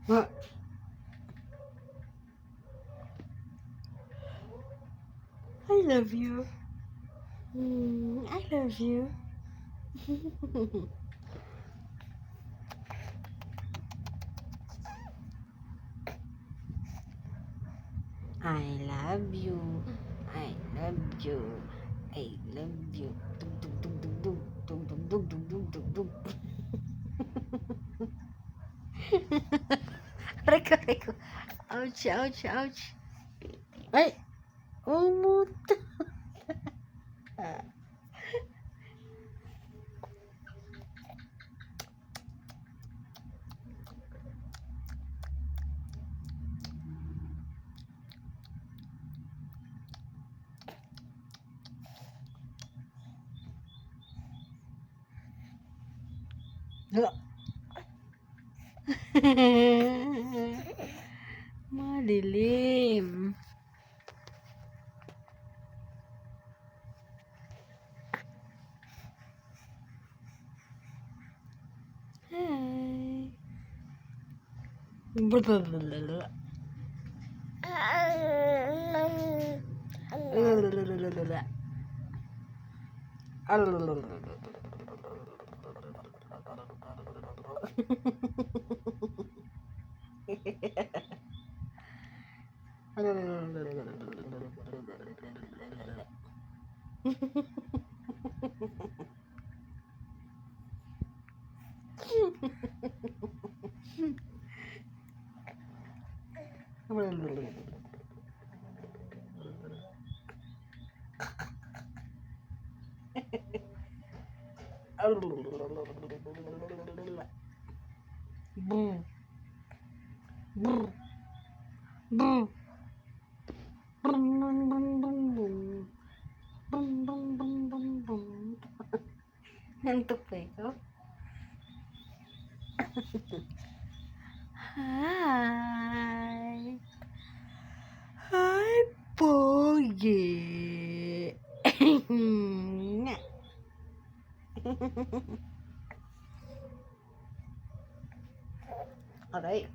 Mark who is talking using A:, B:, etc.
A: What? I love you. I love you. I love you. I love you. I love you. Dug dug dug dug dug dug dug dug dug dug dug. Reko, reko. Ouch, ouch, ouch. Ay! Umuta. Hala. Madilim. Hi. Blablabla. Boom. Boom. Boom. Boom, boom, boom, boom, boom. Boom, boom, boom, boom, boom. Nantok pa ikaw? Hi! Hi, Pogi! Aray.